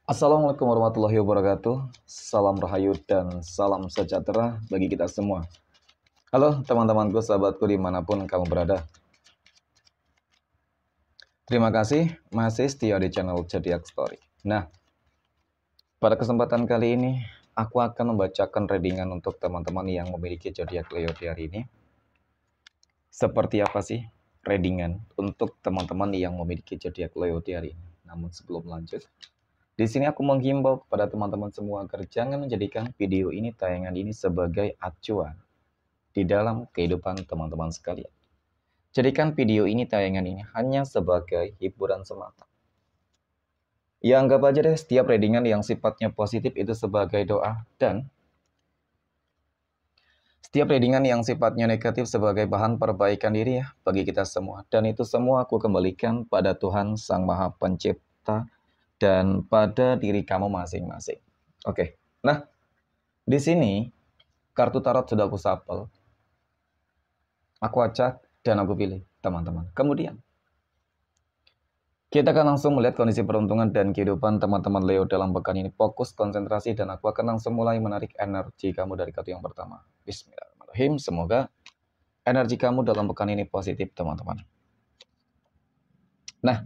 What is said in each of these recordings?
Assalamualaikum warahmatullahi wabarakatuh. Salam rahayu dan salam sejahtera bagi kita semua. Halo teman-temanku, sahabatku dimanapun kamu berada. Terima kasih masih setia di channel Zodiac Story. Nah, pada kesempatan kali ini aku akan membacakan readingan untuk teman-teman yang memiliki zodiak Leo di hari ini. Seperti apa sih readingan untuk teman-teman yang memiliki zodiak Leo di hari ini? Namun sebelum lanjut, di sini aku menghimbau kepada teman-teman semua agar jangan menjadikan video ini, tayangan ini sebagai acuan di dalam kehidupan teman-teman sekalian. Jadikan video ini, tayangan ini hanya sebagai hiburan semata. Ya anggap aja deh setiap readingan yang sifatnya positif itu sebagai doa, dan setiap readingan yang sifatnya negatif sebagai bahan perbaikan diri ya bagi kita semua. Dan itu semua aku kembalikan pada Tuhan Sang Maha Pencipta dan pada diri kamu masing-masing. Oke. Nah, di sini kartu tarot sudah aku shuffle. Aku acak dan aku pilih, teman-teman. Kemudian kita akan langsung melihat kondisi peruntungan dan kehidupan teman-teman Leo dalam pekan ini. Fokus, konsentrasi, dan aku akan langsung mulai menarik energi kamu dari kartu yang pertama. Bismillahirrahmanirrahim. Semoga energi kamu dalam pekan ini positif, teman-teman. Nah,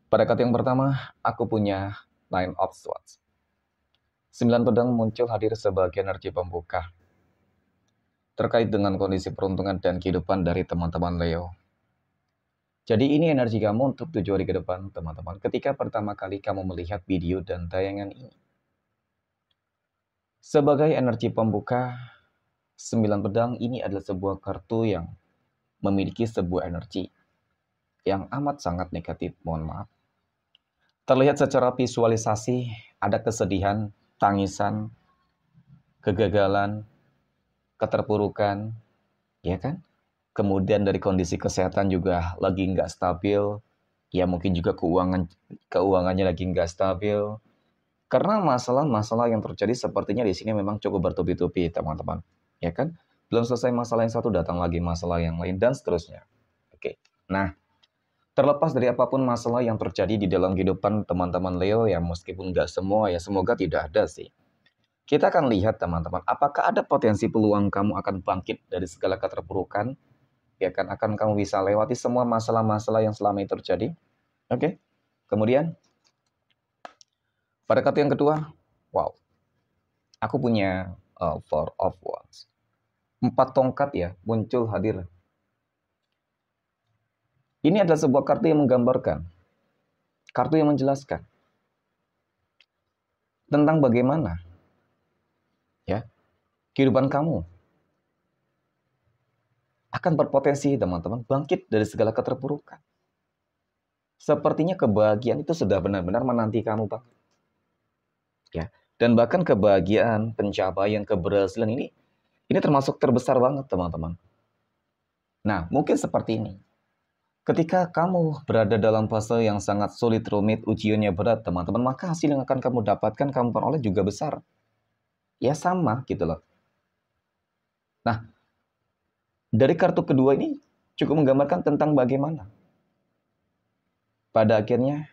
pada kartu yang pertama, aku punya Nine of Swords. 9 pedang muncul hadir sebagai energi pembuka terkait dengan kondisi peruntungan dan kehidupan dari teman-teman Leo. Jadi ini energi kamu untuk 7 hari ke depan, teman-teman. Ketika pertama kali kamu melihat video dan tayangan ini. Sebagai energi pembuka, 9 pedang ini adalah sebuah kartu yang memiliki sebuah energi yang amat sangat negatif, mohon maaf. Terlihat secara visualisasi, ada kesedihan, tangisan, kegagalan, keterpurukan, ya kan? Kemudian dari kondisi kesehatan juga lagi nggak stabil, ya mungkin juga keuangannya lagi nggak stabil. Karena masalah-masalah yang terjadi sepertinya di sini memang cukup bertubi-tubi, teman-teman. Ya kan? Belum selesai masalah yang satu, datang lagi masalah yang lain, dan seterusnya. Oke. Nah, terlepas dari apapun masalah yang terjadi di dalam kehidupan teman-teman Leo, ya meskipun nggak semua, ya semoga tidak ada sih. Kita akan lihat, teman-teman, apakah ada potensi peluang kamu akan bangkit dari segala keterpurukan, ya kan, akan kamu bisa lewati semua masalah-masalah yang selama ini terjadi. Oke. Kemudian pada kartu yang kedua, wow, aku punya Four of Wands. 4 tongkat ya muncul hadir. Ini adalah sebuah kartu yang menggambarkan, kartu yang menjelaskan tentang bagaimana ya kehidupan kamu akan berpotensi, teman-teman, bangkit dari segala keterpurukan. Sepertinya kebahagiaan itu sudah benar-benar menanti kamu, Bang. Ya, dan bahkan kebahagiaan, pencapaian, keberhasilan ini termasuk terbesar banget, teman-teman. Nah, mungkin seperti ini. Ketika kamu berada dalam fase yang sangat sulit, rumit, ujiannya berat, teman-teman, maka hasil yang akan kamu dapatkan, kamu peroleh juga besar. Ya sama gitu loh. Nah, dari kartu kedua ini cukup menggambarkan tentang bagaimana pada akhirnya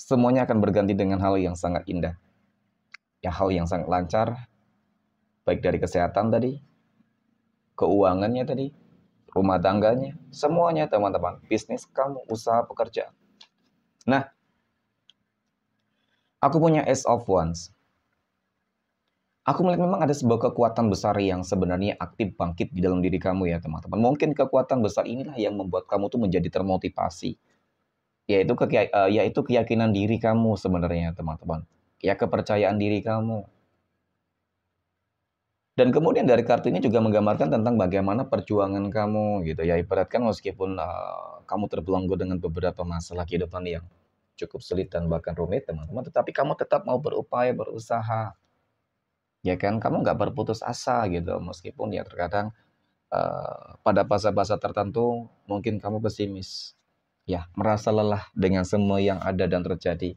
semuanya akan berganti dengan hal yang sangat indah. Ya, hal yang sangat lancar, baik dari kesehatan tadi, keuangannya tadi, rumah tangganya, semuanya, teman-teman. Bisnis kamu, usaha, pekerjaan. Nah, aku punya Ace of Wands. Aku melihat memang ada sebuah kekuatan besar yang sebenarnya aktif bangkit di dalam diri kamu ya, teman-teman. Mungkin kekuatan besar inilah yang membuat kamu tuh menjadi termotivasi. Yaitu keyakinan diri kamu sebenarnya, teman-teman. Ya, kepercayaan diri kamu. Dan kemudian dari kartu ini juga menggambarkan tentang bagaimana perjuangan kamu gitu ya. Ibaratkan meskipun kamu terbelenggu dengan beberapa masalah kehidupan yang cukup sulit dan bahkan rumit, teman-teman, tetapi kamu tetap mau berupaya, berusaha. Ya kan, kamu nggak berputus asa gitu, meskipun ya terkadang pada fase-fase tertentu mungkin kamu pesimis, ya merasa lelah dengan semua yang ada dan terjadi.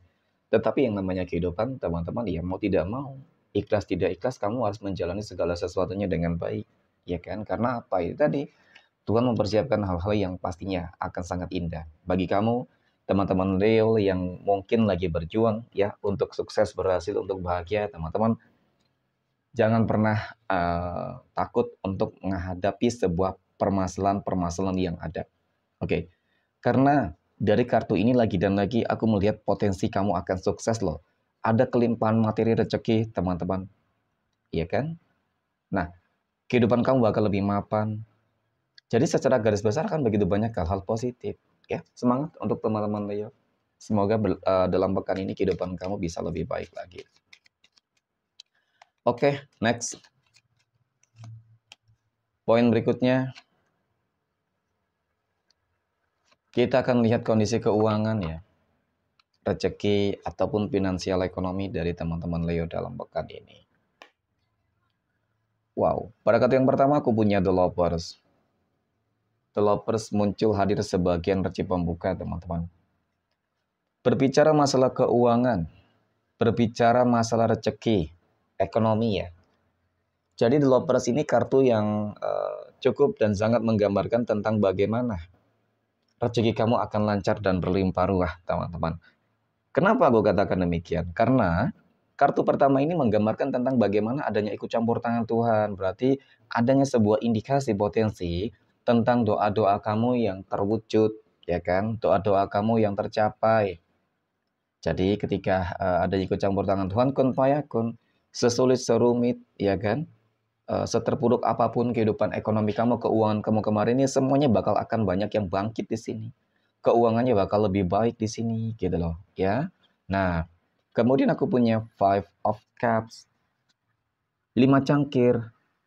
Tetapi yang namanya kehidupan, teman-teman, ya mau tidak mau, ikhlas tidak ikhlas, kamu harus menjalani segala sesuatunya dengan baik, ya kan? Karena apa itu tadi, Tuhan mempersiapkan hal-hal yang pastinya akan sangat indah bagi kamu teman-teman Leo yang mungkin lagi berjuang ya untuk sukses, berhasil, untuk bahagia, teman-teman jangan pernah takut untuk menghadapi sebuah permasalahan-permasalahan yang ada. Oke. Karena dari kartu ini lagi dan lagi aku melihat potensi kamu akan sukses loh. Ada kelimpahan materi rezeki, teman-teman. Iya kan? Nah, kehidupan kamu bakal lebih mapan. Jadi secara garis besar kan begitu banyak hal-hal positif. Ya, semangat untuk teman-teman Leo. Semoga dalam pekan ini kehidupan kamu bisa lebih baik lagi. Oke, next. Poin berikutnya, kita akan lihat kondisi keuangan ya. Rezeki ataupun finansial ekonomi dari teman-teman Leo dalam pekan ini. Wow, pada kartu yang pertama aku punya The Lovers. The Lovers muncul hadir sebagai energi pembuka, teman-teman. Berbicara masalah keuangan, berbicara masalah rezeki, ekonomi ya. Jadi The Lovers ini kartu yang cukup dan sangat menggambarkan tentang bagaimana rezeki kamu akan lancar dan berlimpah ruah, teman-teman. Kenapa aku katakan demikian? Karena kartu pertama ini menggambarkan tentang bagaimana adanya ikut campur tangan Tuhan. Berarti adanya sebuah indikasi potensi tentang doa-doa kamu yang terwujud, ya kan? Doa-doa kamu yang tercapai. Jadi ketika ada ikut campur tangan Tuhan, kun fayakun, sesulit serumit, ya kan? Seterpuruk apapun kehidupan ekonomi kamu, keuangan kamu kemarin ini semuanya bakal akan banyak yang bangkit di sini. Keuangannya bakal lebih baik di sini, gitu loh, ya. Nah, kemudian aku punya Five of Cups, 5 cangkir.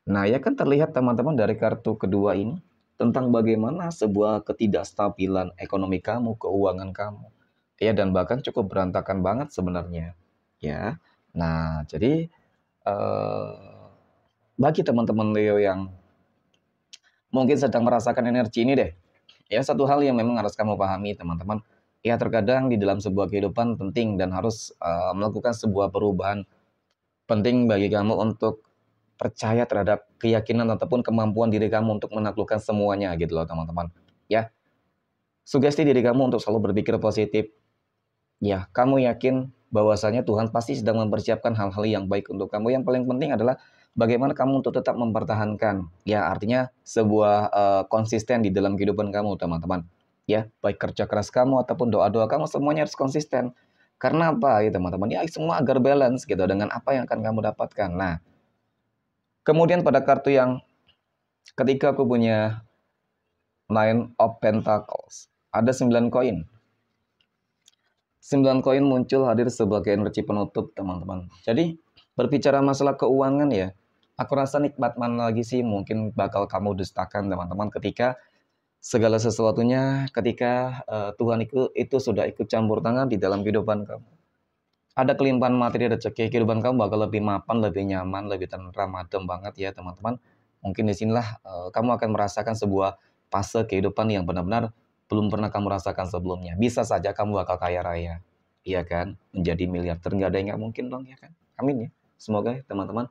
Nah, ya kan terlihat teman-teman dari kartu kedua ini tentang bagaimana sebuah ketidakstabilan ekonomi kamu, keuangan kamu. Ya, dan bahkan cukup berantakan banget sebenarnya. Ya. Nah, jadi bagi teman-teman Leo yang mungkin sedang merasakan energi ini deh. Ya, satu hal yang memang harus kamu pahami, teman-teman. Ya, terkadang di dalam sebuah kehidupan penting dan harus melakukan sebuah perubahan. Penting bagi kamu untuk percaya terhadap keyakinan ataupun kemampuan diri kamu untuk menaklukkan semuanya gitu loh, teman-teman. Ya, sugesti diri kamu untuk selalu berpikir positif. Ya, kamu yakin bahwasanya Tuhan pasti sedang mempersiapkan hal-hal yang baik untuk kamu. Yang paling penting adalah bagaimana kamu untuk tetap mempertahankan. Ya, artinya sebuah konsisten di dalam kehidupan kamu, teman-teman. Ya, baik kerja keras kamu ataupun doa-doa kamu semuanya harus konsisten. Karena apa ya, teman-teman? Ya, semua agar balance gitu dengan apa yang akan kamu dapatkan. Nah, kemudian pada kartu yang ketika aku punya Nine of Pentacles, ada 9 koin. 9 koin muncul hadir sebagai energi penutup, teman-teman. Jadi, berbicara masalah keuangan ya, aku rasa nikmat mana lagi sih mungkin bakal kamu dustakan, teman-teman, ketika segala sesuatunya, ketika Tuhan itu sudah ikut campur tangan di dalam kehidupan kamu. Ada kelimpahan materi, rezeki, kehidupan kamu bakal lebih mapan, lebih nyaman, lebih tentram, adem banget ya, teman-teman. Mungkin di sinilah kamu akan merasakan sebuah fase kehidupan yang benar-benar belum pernah kamu rasakan sebelumnya. Bisa saja kamu bakal kaya raya, iya kan? Menjadi miliarder, nggak ada yang nggak mungkin dong, ya kan? Amin ya. Semoga ya, teman-teman,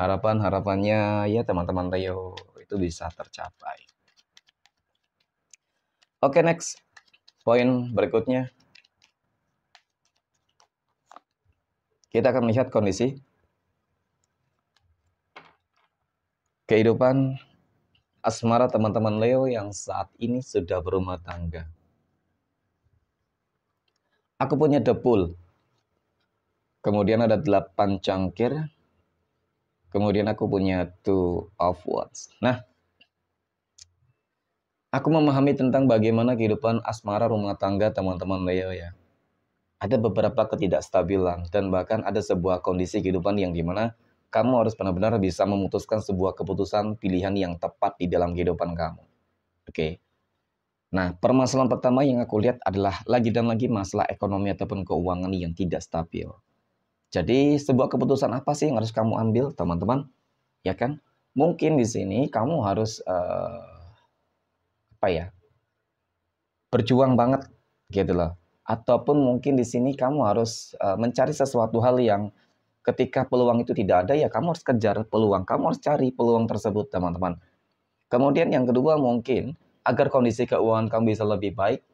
harapan-harapannya ya teman-teman Leo itu bisa tercapai. Oke, next. Poin berikutnya. Kita akan melihat kondisi kehidupan asmara teman-teman Leo yang saat ini sudah berumah tangga. Aku punya The Fool. Kemudian ada 8 cangkir. Kemudian aku punya Two of Wands. Nah, aku memahami tentang bagaimana kehidupan asmara rumah tangga teman-teman Leo ya. Ada beberapa ketidakstabilan dan bahkan ada sebuah kondisi kehidupan yang dimana kamu harus benar-benar bisa memutuskan sebuah keputusan pilihan yang tepat di dalam kehidupan kamu. Oke. Nah, permasalahan pertama yang aku lihat adalah lagi dan lagi masalah ekonomi ataupun keuangan yang tidak stabil. Jadi, sebuah keputusan apa sih yang harus kamu ambil, teman-teman? Ya kan? Mungkin di sini kamu harus berjuang banget gitu loh. Ataupun mungkin di sini kamu harus mencari sesuatu hal yang ketika peluang itu tidak ada, ya kamu harus kejar peluang, kamu harus cari peluang tersebut, teman-teman. Kemudian yang kedua mungkin agar kondisi keuangan kamu bisa lebih baik,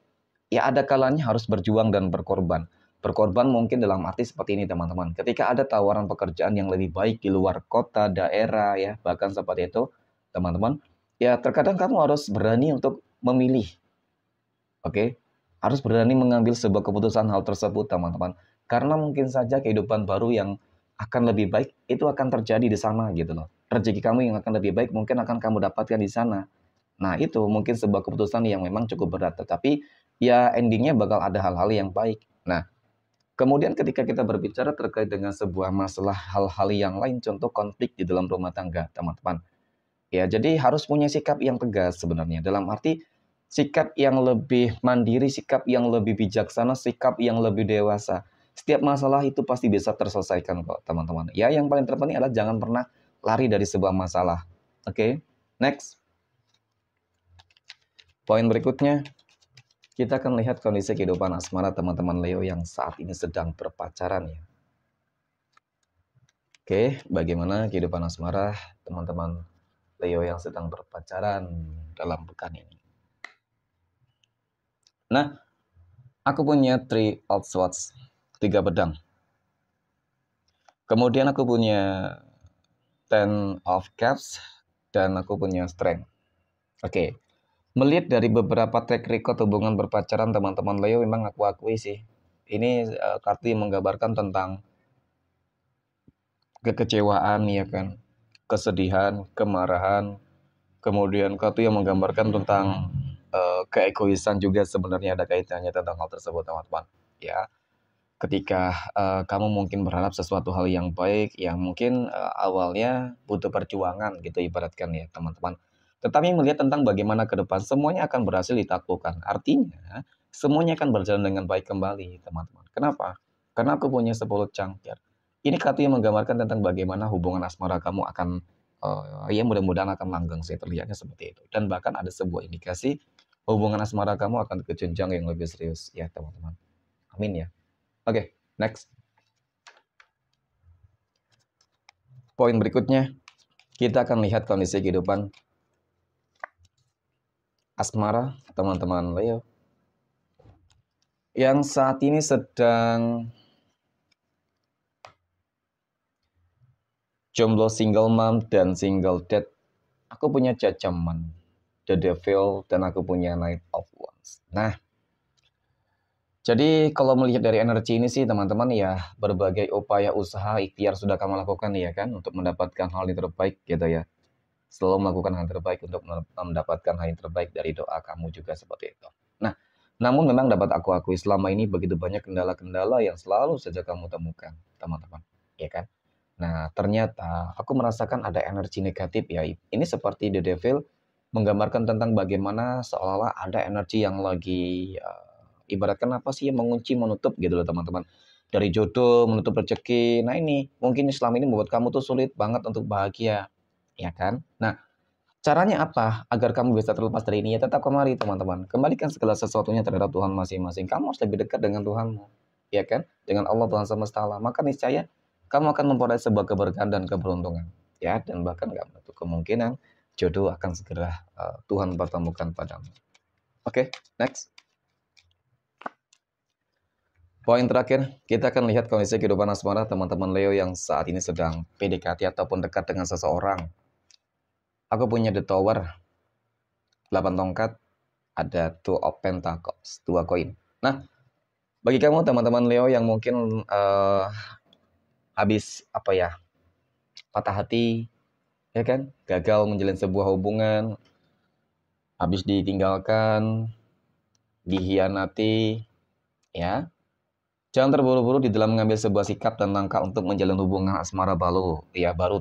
ya ada kalanya harus berjuang dan berkorban. Berkorban mungkin dalam arti seperti ini teman-teman. Ketika ada tawaran pekerjaan yang lebih baik di luar kota, daerah ya, bahkan seperti itu teman-teman, ya terkadang kamu harus berani untuk memilih. Oke, harus berani mengambil sebuah keputusan hal tersebut teman-teman. Karena mungkin saja kehidupan baru yang akan lebih baik itu akan terjadi di sana gitu loh. Rezeki kamu yang akan lebih baik mungkin akan kamu dapatkan di sana. Nah, itu mungkin sebuah keputusan yang memang cukup berat, tetapi ya endingnya bakal ada hal-hal yang baik. Nah, kemudian ketika kita berbicara terkait dengan sebuah masalah hal-hal yang lain, contoh konflik di dalam rumah tangga, teman-teman. Ya, jadi harus punya sikap yang tegas sebenarnya. Dalam arti sikap yang lebih mandiri, sikap yang lebih bijaksana, sikap yang lebih dewasa. Setiap masalah itu pasti bisa terselesaikan kok, teman-teman. Ya, yang paling terpenting adalah jangan pernah lari dari sebuah masalah. Oke, next. Poin berikutnya, kita akan lihat kondisi kehidupan asmara teman-teman Leo yang saat ini sedang berpacaran ya. Oke, bagaimana kehidupan asmara teman-teman Leo yang sedang berpacaran dalam pekan ini? Nah, aku punya Three of Swords, 3 pedang. Kemudian aku punya Ten of Cups, dan aku punya Strength. Oke, melihat dari beberapa track record hubungan berpacaran teman-teman Leo, memang aku akui sih, ini kartu yang menggambarkan tentang kekecewaan ya kan, kesedihan, kemarahan, kemudian kartu yang menggambarkan tentang keegoisan juga sebenarnya ada kaitannya tentang hal tersebut teman-teman. Ya, ketika kamu mungkin berharap sesuatu hal yang baik, yang mungkin awalnya butuh perjuangan gitu ibaratkan ya teman-teman. Tetapi melihat tentang bagaimana ke depan, semuanya akan berhasil ditaklukkan. Artinya, semuanya akan berjalan dengan baik kembali teman-teman. Kenapa? Karena aku punya 10 cangkir. Ini kartu yang menggambarkan tentang bagaimana hubungan asmara kamu akan, ya mudah-mudahan akan langgeng sih, terlihatnya seperti itu. Dan bahkan ada sebuah indikasi hubungan asmara kamu akan ke jenjang yang lebih serius ya teman-teman. Amin ya. Oke, next. Poin berikutnya, kita akan lihat kondisi kehidupan asmara teman-teman Leo yang saat ini sedang jomblo, single mom, dan single dad. Aku punya Judgment, The Devil, dan aku punya Knight of Wands. Nah, jadi kalau melihat dari energi ini sih teman-teman ya, berbagai upaya usaha ikhtiar sudah kamu lakukan ya kan untuk mendapatkan hal yang terbaik gitu ya. Selalu melakukan hal terbaik untuk mendapatkan hal yang terbaik dari doa kamu juga seperti itu. Nah, namun memang dapat aku akui selama ini begitu banyak kendala-kendala yang selalu saja kamu temukan, teman-teman. Ya kan? Nah, ternyata aku merasakan ada energi negatif ya. Ini seperti The Devil menggambarkan tentang bagaimana seolah-olah ada energi yang lagi ibaratkan apa sih yang mengunci menutup gitu loh teman-teman. Dari jodoh menutup rezeki. Nah, ini mungkin selama ini membuat kamu tuh sulit banget untuk bahagia. Ya kan? Nah, caranya apa agar kamu bisa terlepas dari ini? Ya tetap kemari teman-teman. Kembalikan segala sesuatunya terhadap Tuhan masing-masing. Kamu harus lebih dekat dengan Tuhanmu. Ya kan? Dengan Allah Tuhan semesta alam. Maka niscaya kamu akan memperoleh sebuah keberkahan dan keberuntungan. Ya, dan bahkan nggak menutup kemungkinan jodoh akan segera Tuhan pertemukan padamu. Oke, next. Poin terakhir, kita akan lihat kondisi kehidupan asmara teman-teman Leo yang saat ini sedang PDKT ataupun dekat dengan seseorang. Aku punya The Tower, 8 tongkat, ada Two of Pentacles, 2 koin. Nah, bagi kamu teman-teman Leo yang mungkin habis apa ya, patah hati, ya kan, gagal menjalin sebuah hubungan, habis ditinggalkan, dihianati, ya, jangan terburu-buru di dalam mengambil sebuah sikap dan langkah untuk menjalin hubungan asmara baru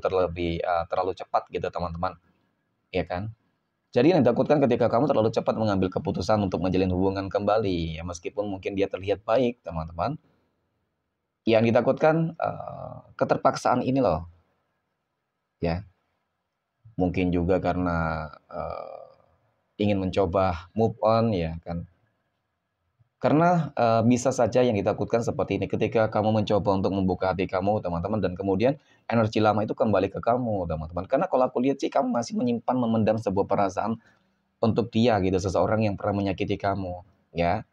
terlalu cepat gitu teman-teman, ya kan. Jadi yang ditakutkan ketika kamu terlalu cepat mengambil keputusan untuk menjalin hubungan kembali, ya meskipun mungkin dia terlihat baik, teman-teman. Yang ditakutkan keterpaksaan ini loh, ya. Mungkin juga karena ingin mencoba move on, ya kan. Karena bisa saja yang ditakutkan seperti ini, ketika kamu mencoba untuk membuka hati kamu, teman-teman, dan kemudian energi lama itu kembali ke kamu, teman-teman. Karena kalau aku lihat sih kamu masih menyimpan, memendam sebuah perasaan untuk dia gitu, seseorang yang pernah menyakiti kamu, ya.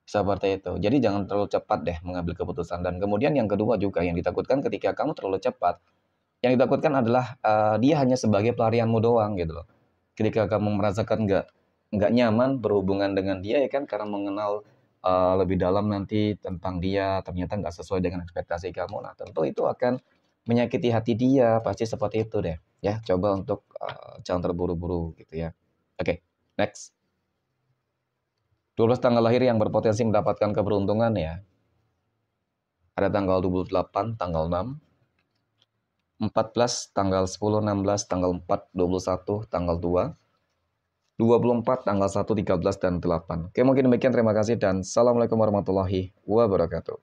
Seperti itu. Jadi jangan terlalu cepat deh mengambil keputusan. Dan kemudian yang kedua juga yang ditakutkan ketika kamu terlalu cepat, yang ditakutkan adalah dia hanya sebagai pelarianmu doang gitu loh. Ketika kamu merasakan nggak nyaman berhubungan dengan dia ya kan karena mengenal lebih dalam nanti tentang dia ternyata nggak sesuai dengan ekspektasi kamu. Nah tentu itu akan menyakiti hati dia, pasti seperti itu deh. Ya coba untuk jangan terburu-buru gitu ya. Oke, next. 12 tanggal lahir yang berpotensi mendapatkan keberuntungan ya. Ada tanggal 28, tanggal 6, 14, tanggal 10, 16, tanggal 4, 21, tanggal 2, 24, tanggal 1, 13, dan 8. Oke, mungkin demikian. Terima kasih dan Assalamualaikum warahmatullahi wabarakatuh.